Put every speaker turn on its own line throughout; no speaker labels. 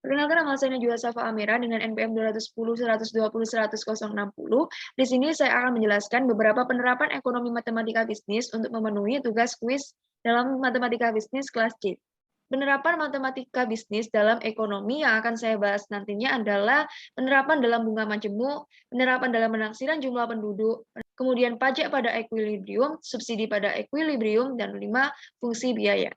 Perkenalkan, nama saya Najwa Safa Amira dengan NPM 210 120 100 060. Di sini saya akan menjelaskan beberapa penerapan ekonomi matematika bisnis untuk memenuhi tugas kuis dalam matematika bisnis kelas C. Penerapan matematika bisnis dalam ekonomi yang akan saya bahas nantinya adalah penerapan dalam bunga majemuk, penerapan dalam penaksiran jumlah penduduk, kemudian pajak pada ekuilibrium, subsidi pada ekuilibrium, dan 5 fungsi biaya.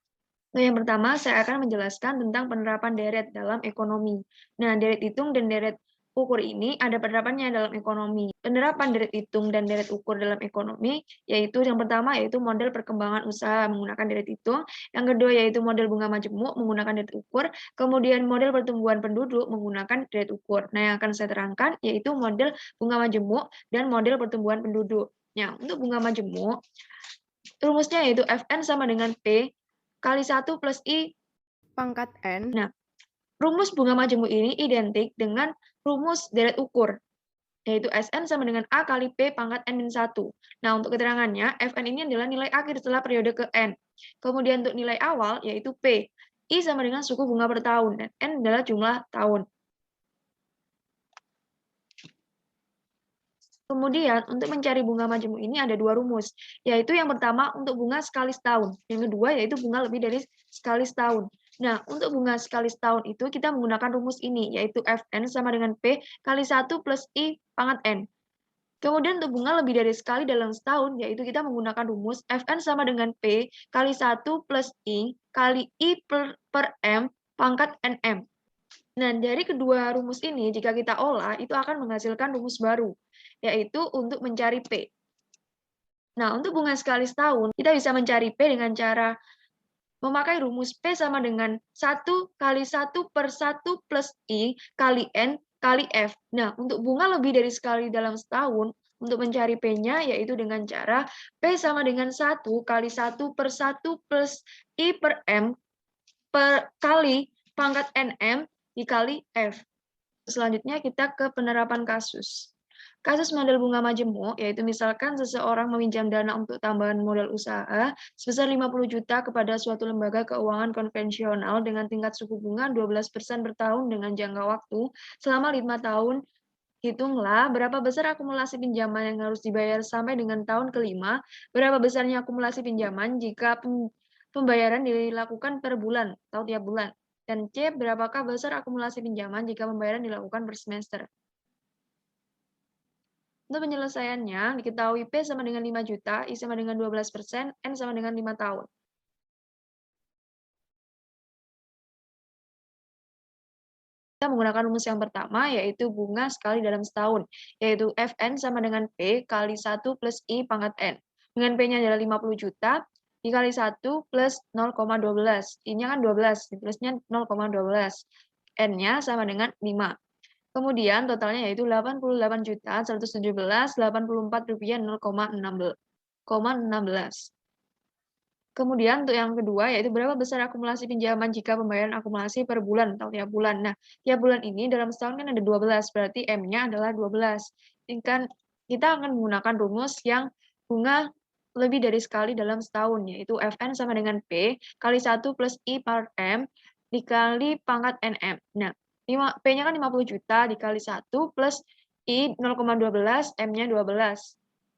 Nah, yang pertama saya akan menjelaskan tentang penerapan deret dalam ekonomi. Nah, deret hitung dan deret ukur ini ada penerapannya dalam ekonomi. Penerapan deret hitung dan deret ukur dalam ekonomi yaitu yang pertama yaitu model perkembangan usaha menggunakan deret hitung, yang kedua yaitu model bunga majemuk menggunakan deret ukur, kemudian model pertumbuhan penduduk menggunakan deret ukur. Nah, yang akan saya terangkan yaitu model bunga majemuk dan model pertumbuhan penduduk. Nah, untuk bunga majemuk rumusnya yaitu Fn sama dengan P kali 1 plus I
pangkat N.
Nah, rumus bunga majemuk ini identik dengan rumus deret ukur, yaitu Sn sama dengan A kali P pangkat N-1. Nah, untuk keterangannya, Fn ini adalah nilai akhir setelah periode ke N. Kemudian untuk nilai awal, yaitu P. I sama dengan suku bunga per tahun, dan N adalah jumlah tahun. Kemudian, untuk mencari bunga majemuk ini ada dua rumus, yaitu yang pertama untuk bunga sekali setahun, yang kedua yaitu bunga lebih dari sekali setahun. Nah, untuk bunga sekali setahun itu kita menggunakan rumus ini, yaitu Fn sama dengan P kali 1 plus I pangkat N. Kemudian untuk bunga lebih dari sekali dalam setahun, yaitu kita menggunakan rumus Fn sama dengan P kali 1 plus I kali I per M pangkat NM. Nah, dari kedua rumus ini, jika kita olah, itu akan menghasilkan rumus baru, yaitu untuk mencari P. Nah, untuk bunga sekali setahun, kita bisa mencari P dengan cara memakai rumus P sama dengan 1 kali 1 per 1 plus I kali N kali F. Nah, untuk bunga lebih dari sekali dalam setahun, untuk mencari P-nya yaitu dengan cara P sama dengan 1 kali 1 per 1 plus I per M per kali pangkat NM dikali F. Selanjutnya kita ke penerapan kasus. Kasus model bunga majemuk, yaitu misalkan seseorang meminjam dana untuk tambahan modal usaha sebesar 50 juta kepada suatu lembaga keuangan konvensional dengan tingkat suku bunga 12% per tahun dengan jangka waktu selama 5 tahun. Hitunglah berapa besar akumulasi pinjaman yang harus dibayar sampai dengan tahun kelima, berapa besarnya akumulasi pinjaman jika pembayaran dilakukan per bulan atau tiap bulan. Dan C, berapakah besar akumulasi pinjaman jika pembayaran dilakukan per semester. Untuk penyelesaiannya, diketahui P sama dengan 5 juta, I sama dengan 12%, N sama dengan 5 tahun. Kita menggunakan rumus yang pertama, yaitu bunga sekali dalam setahun, yaitu Fn sama dengan P kali 1 plus I pangkat N. Dengan P-nya adalah 50 juta, dikali 1 plus 0,12. I-nya kan 12, ditulisnya 0,12. N-nya sama dengan 5. Kemudian totalnya yaitu 88.117.084 rupiah 0,16. Kemudian untuk yang kedua yaitu berapa besar akumulasi pinjaman jika pembayaran akumulasi per bulan atau tiap bulan. Nah, tiap bulan ini dalam setahun kan ada 12, berarti M-nya adalah 12. Ini kan kita akan menggunakan rumus yang bunga lebih dari sekali dalam setahun, yaitu Fn sama dengan P kali 1 plus I per M dikali pangkat NM. Nah, P-nya kan 50 juta dikali 1 plus I 0,12, M-nya 12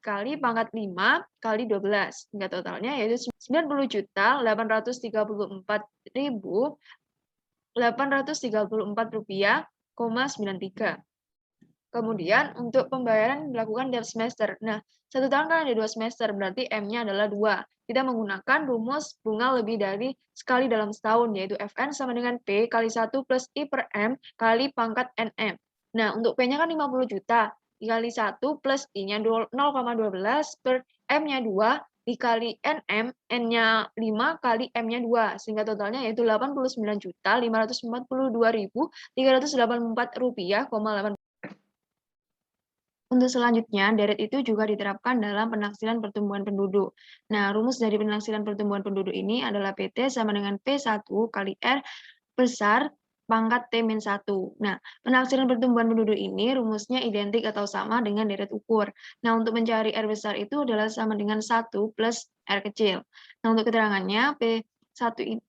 kali pangkat 5 kali 12. Hingga totalnya yaitu 90.834.834 rupiah, 93. Kemudian untuk pembayaran dilakukan tiap semester. Nah, 1 tahun kan ada 2 semester, berarti M-nya adalah 2. Kita menggunakan rumus bunga lebih dari sekali dalam setahun, yaitu Fn sama dengan P kali 1 plus I per M kali pangkat NM. Nah, untuk P-nya kan 50 juta, dikali 1 plus I-nya 0,12 per M-nya 2, dikali NM, N-nya 5 kali M-nya 2, sehingga totalnya yaitu 89.542.384 rupiah, 8. Untuk selanjutnya, deret itu juga diterapkan dalam penaksiran pertumbuhan penduduk. Nah, rumus dari penaksiran pertumbuhan penduduk ini adalah PT sama dengan P1 kali R besar pangkat T-1. Nah, penaksiran pertumbuhan penduduk ini rumusnya identik atau sama dengan deret ukur. Nah, untuk mencari R besar itu adalah sama dengan 1 plus R kecil. Nah, untuk keterangannya,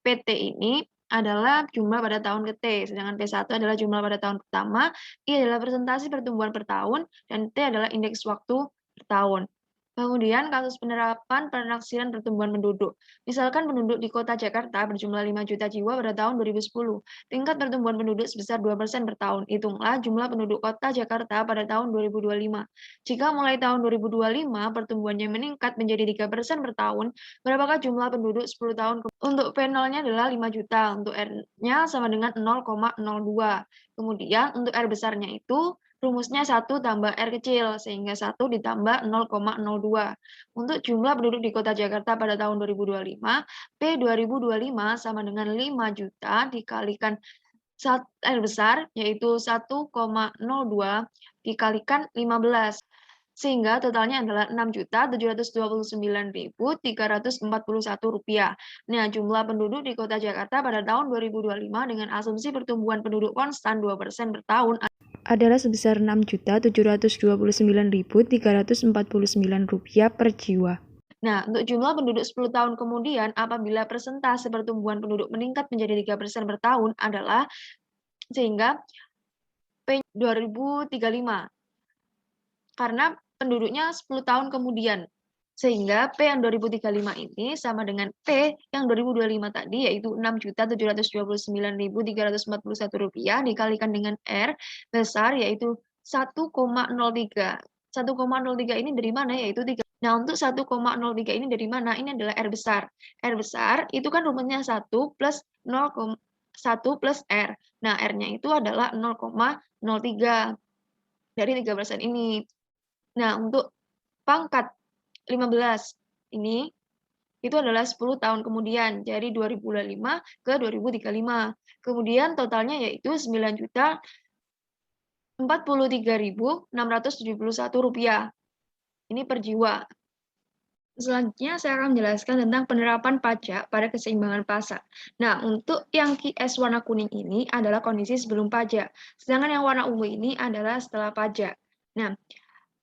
PT ini adalah jumlah pada tahun ke-T, sedangkan P1 adalah jumlah pada tahun pertama, I adalah presentasi pertumbuhan per tahun, dan T adalah indeks waktu per tahun. Kemudian kasus penerapan penaksiran pertumbuhan penduduk. Misalkan penduduk di kota Jakarta berjumlah 5 juta jiwa pada tahun 2010. Tingkat pertumbuhan penduduk sebesar 2% per tahun. Hitunglah jumlah penduduk kota Jakarta pada tahun 2025. Jika mulai tahun 2025 pertumbuhannya meningkat menjadi 3% per tahun, berapakah jumlah penduduk 10 tahun? Untuk P0-nya adalah 5 juta, untuk R-nya sama dengan 0,02. Kemudian untuk R besarnya itu rumusnya 1 tambah R kecil, sehingga 1 ditambah 0,02. Untuk jumlah penduduk di kota Jakarta pada tahun 2025, P 2025 sama dengan 5 juta dikalikan R besar, yaitu 1,02 dikalikan 15. Sehingga totalnya adalah Rp6.729.341. Nah, jumlah penduduk di kota Jakarta pada tahun 2025 dengan asumsi pertumbuhan penduduk konstan 2% per tahun adalah sebesar Rp6.729.349 per jiwa. Nah, untuk jumlah penduduk 10 tahun kemudian, apabila persentase pertumbuhan penduduk meningkat menjadi 3% per tahun adalah, sehingga P 2035. Karena penduduknya 10 tahun kemudian. Sehingga P yang 2035 ini sama dengan P yang 2025 tadi, yaitu Rp6.729.341 dikalikan dengan R besar, yaitu 1,03. 1,03 ini dari mana? Yaitu 3. Nah, untuk 1,03 ini dari mana? Ini adalah R besar. R besar itu kan rumusnya 1 plus 1 plus R. Nah, R-nya itu adalah 0,03 dari 3% ini. Nah, untuk pangkat 15 ini itu adalah 10 tahun kemudian, dari 2025 ke 2035. Kemudian totalnya yaitu Rp9.043.671. Ini per jiwa. Selanjutnya saya akan menjelaskan tentang penerapan pajak pada keseimbangan pasar. Nah, untuk yang QS warna kuning ini adalah kondisi sebelum pajak, sedangkan yang warna ungu ini adalah setelah pajak. Nah,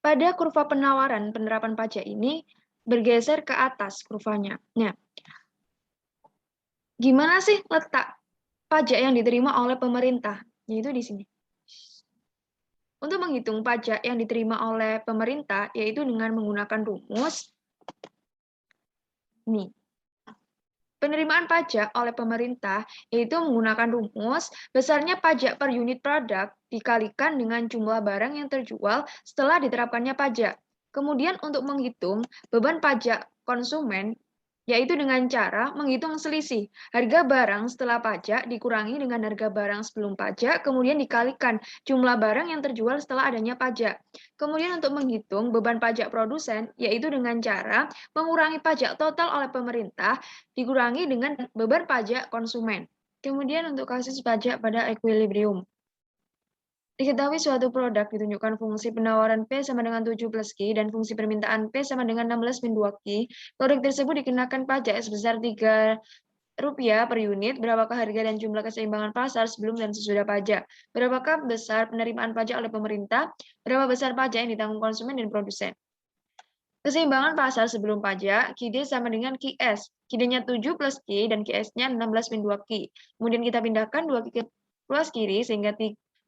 pada kurva penawaran penerapan pajak ini bergeser ke atas kurvanya. Nah, gimana sih letak pajak yang diterima oleh pemerintah? Yaitu di sini. Untuk menghitung pajak yang diterima oleh pemerintah, yaitu dengan menggunakan rumus ini. Penerimaan pajak oleh pemerintah yaitu menggunakan rumus besarnya pajak per unit produk dikalikan dengan jumlah barang yang terjual setelah diterapkannya pajak. Kemudian untuk menghitung beban pajak konsumen yaitu dengan cara menghitung selisih harga barang setelah pajak dikurangi dengan harga barang sebelum pajak, kemudian dikalikan jumlah barang yang terjual setelah adanya pajak. Kemudian untuk menghitung beban pajak produsen, yaitu dengan cara mengurangi pajak total oleh pemerintah, dikurangi dengan beban pajak konsumen. Kemudian untuk kasus pajak pada equilibrium. Diketahui suatu produk ditunjukkan fungsi penawaran P sama dengan 7 plus Q dan fungsi permintaan P sama dengan 16 min 2Q. Produk tersebut dikenakan pajak sebesar Rp3 per unit. Berapakah harga dan jumlah keseimbangan pasar sebelum dan sesudah pajak? Berapakah besar penerimaan pajak oleh pemerintah? Berapa besar pajak yang ditanggung konsumen dan produsen? Keseimbangan pasar sebelum pajak, QD sama dengan QS. QD-nya 7 plus Q dan QS-nya 16 min 2Q. Kemudian kita pindahkan 2Q ke plus kiri sehingga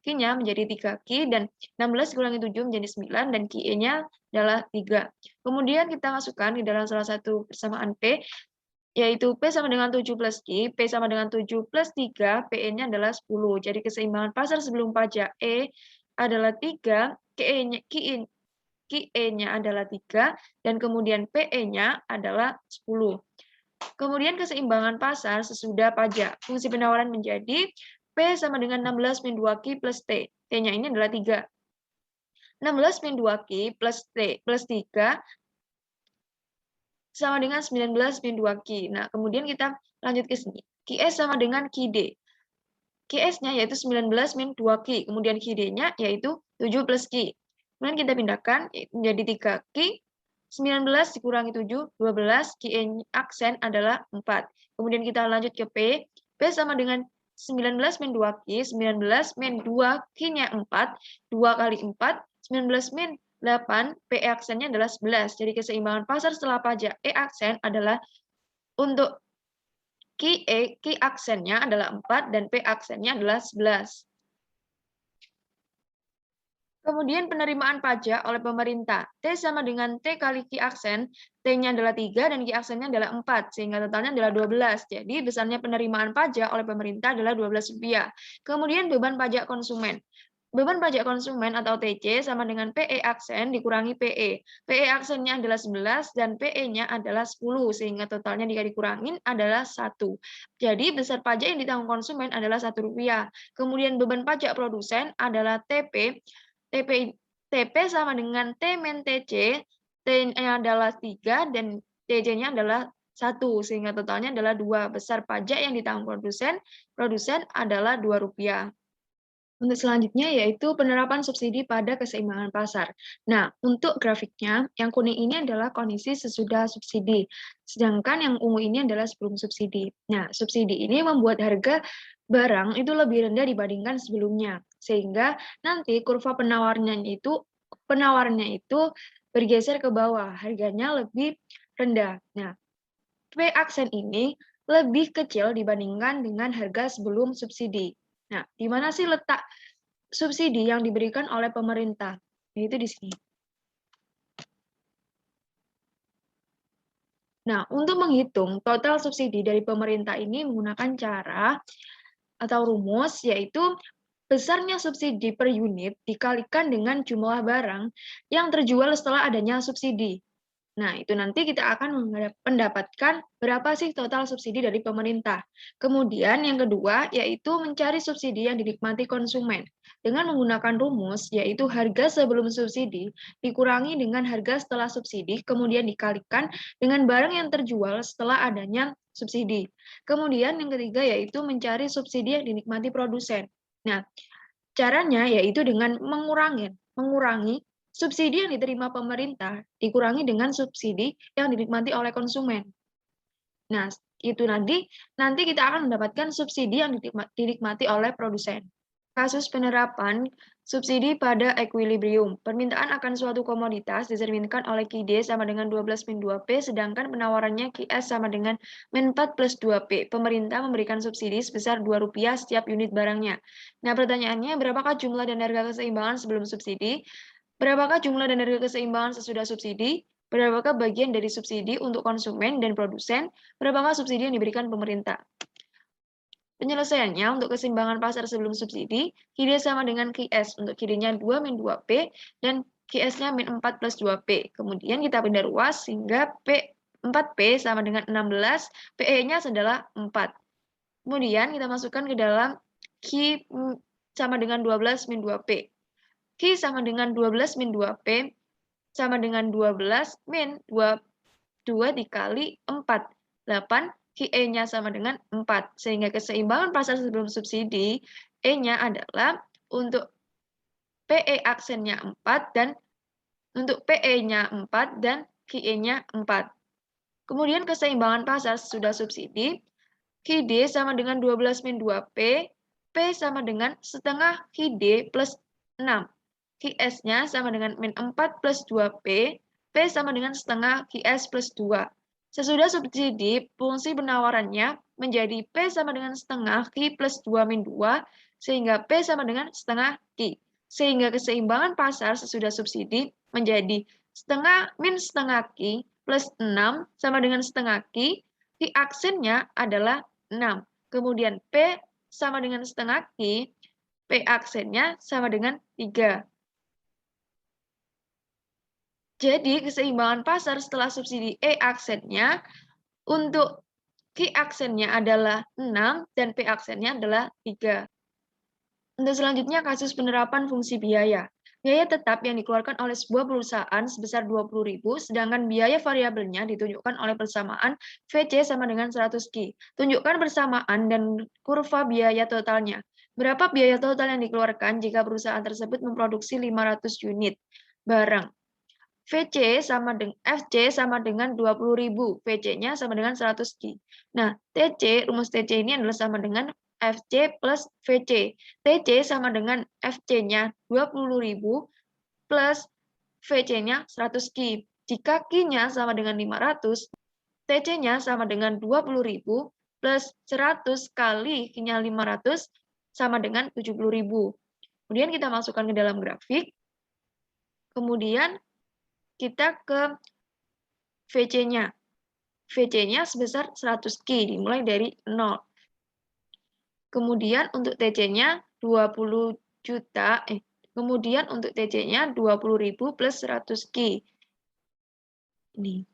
Q-nya menjadi 3Q dan 16 kurangi 7 menjadi 9 dan QE-nya adalah 3. Kemudian kita masukkan di dalam salah satu persamaan P, yaitu P sama dengan 7 plus Q, P sama dengan 7 plus 3, PE-nya adalah 10. Jadi keseimbangan pasar sebelum pajak E adalah 3, QE-nya adalah 3, dan kemudian PE-nya adalah 10. Kemudian keseimbangan pasar sesudah pajak. Fungsi penawaran menjadi P sama dengan 16 min 2Q plus T. T-nya ini adalah 3. 16 min 2Q plus T plus 3 sama dengan 19 min 2Q. Nah, kemudian kita lanjut ke sini. QS sama dengan QD. QS-nya yaitu 19 min 2Q. Kemudian QD-nya yaitu 7 plus Q. Kemudian kita pindahkan menjadi 3Q. 19 dikurangi 7, 12. QE aksen adalah 4. Kemudian kita lanjut ke P. P sama dengan 19 min 2Q, 19 min 2Q-nya 4, 2 kali 4, 19 min 8, PE aksennya adalah 11. Jadi keseimbangan pasar setelah pajak E aksen adalah untuk Q aksennya adalah 4 dan P aksennya adalah 11. Kemudian penerimaan pajak oleh pemerintah. T sama dengan T kali Q aksen, T-nya adalah 3 dan Q aksennya adalah 4, sehingga totalnya adalah 12. Jadi besarnya penerimaan pajak oleh pemerintah adalah Rp12. Kemudian beban pajak konsumen. Beban pajak konsumen atau TC sama dengan PE aksen dikurangi PE. PE aksennya adalah 11 dan PE-nya adalah 10, sehingga totalnya jika dikurangin adalah 1. Jadi besar pajak yang ditanggung konsumen adalah Rp1. Kemudian beban pajak produsen adalah TP. TP sama dengan T min TC, T-nya adalah 3 dan TC-nya adalah 1, sehingga totalnya adalah 2. Besar pajak yang ditanggung produsen adalah Rp2. Untuk selanjutnya yaitu penerapan subsidi pada keseimbangan pasar. Nah, untuk grafiknya, yang kuning ini adalah kondisi sesudah subsidi, sedangkan yang ungu ini adalah sebelum subsidi. Nah, subsidi ini membuat harga barang itu lebih rendah dibandingkan sebelumnya, sehingga nanti kurva penawarnya itu bergeser ke bawah, harganya lebih rendah. Nah, P aksen ini lebih kecil dibandingkan dengan harga sebelum subsidi. Nah, di mana sih letak subsidi yang diberikan oleh pemerintah? Yaitu di sini. Nah, untuk menghitung total subsidi dari pemerintah ini menggunakan cara atau rumus, yaitu besarnya subsidi per unit dikalikan dengan jumlah barang yang terjual setelah adanya subsidi. Nah, itu nanti kita akan mendapatkan berapa sih total subsidi dari pemerintah. Kemudian yang kedua, yaitu mencari subsidi yang dinikmati konsumen. Dengan menggunakan rumus, yaitu harga sebelum subsidi dikurangi dengan harga setelah subsidi, kemudian dikalikan dengan barang yang terjual setelah adanya subsidi. Kemudian yang ketiga, yaitu mencari subsidi yang dinikmati produsen. Nah, caranya yaitu dengan mengurangi subsidi yang diterima pemerintah dikurangi dengan subsidi yang dinikmati oleh konsumen. Nah, itu nanti kita akan mendapatkan subsidi yang dinikmati oleh produsen. Kasus penerapan subsidi pada equilibrium. Permintaan akan suatu komoditas dicerminkan oleh QD sama dengan 12 min 2P, sedangkan penawarannya QS sama dengan min 4 plus 2P. Pemerintah memberikan subsidi sebesar Rp2 setiap unit barangnya. Nah, pertanyaannya, berapakah jumlah dan harga keseimbangan sebelum subsidi? Berapakah jumlah dan harga keseimbangan sesudah subsidi? Berapakah bagian dari subsidi untuk konsumen dan produsen? Berapakah subsidi yang diberikan pemerintah? Penyelesaiannya untuk keseimbangan pasar sebelum subsidi, QD sama dengan QS. Untuk QD-nya 2 min 2P dan QS-nya min 4 plus 2P. Kemudian kita pindah ruas sehingga 4P sama dengan 16, PE-nya adalah 4. Kemudian kita masukkan ke dalam Q sama dengan 12 min 2P. Q sama dengan 12 min 2P sama dengan 12 min 2 dikali 4. 8, QE-nya sama dengan 4. Sehingga keseimbangan pasar sebelum subsidi, E-nya adalah untuk PE aksennya 4 dan untuk PE-nya 4 dan QE-nya 4. Kemudian keseimbangan pasar sesudah subsidi, QD sama dengan 12 min 2P, P sama dengan setengah QD plus 6. QS-nya sama dengan min 4 plus 2P, P sama dengan setengah QS plus 2. Sesudah subsidi, fungsi penawarannya menjadi P sama dengan setengah Q plus 2 min 2, sehingga P sama dengan setengah Q. Sehingga keseimbangan pasar sesudah subsidi menjadi setengah Q plus 6 sama dengan setengah Q. Q aksennya adalah 6. Kemudian P sama dengan setengah Q, P aksennya sama dengan 3. Jadi keseimbangan pasar setelah subsidi E aksennya untuk Q aksennya adalah 6 dan P aksennya adalah 3. Untuk selanjutnya kasus penerapan fungsi biaya. Biaya tetap yang dikeluarkan oleh sebuah perusahaan sebesar 20.000, sedangkan biaya variabelnya ditunjukkan oleh persamaan VC sama dengan 100 Q. Tunjukkan persamaan dan kurva biaya totalnya. Berapa biaya total yang dikeluarkan jika perusahaan tersebut memproduksi 500 unit barang? FC sama dengan 20.000, VC-nya sama dengan 100 Q. Nah, rumus TC ini adalah sama dengan FC plus VC. TC sama dengan FC-nya 20.000 plus VC-nya 100 Q. Jika Q-nya sama dengan 500, TC-nya sama dengan 20.000, plus 100 kali Q-nya 500 sama dengan 70.000. Kemudian kita masukkan ke dalam grafik. Kemudian kita ke VC-nya. VC-nya sebesar 100 Q, dimulai dari 0. Kemudian untuk TC-nya 20 juta, kemudian untuk TC-nya 20.000 plus 100 Q. Ini.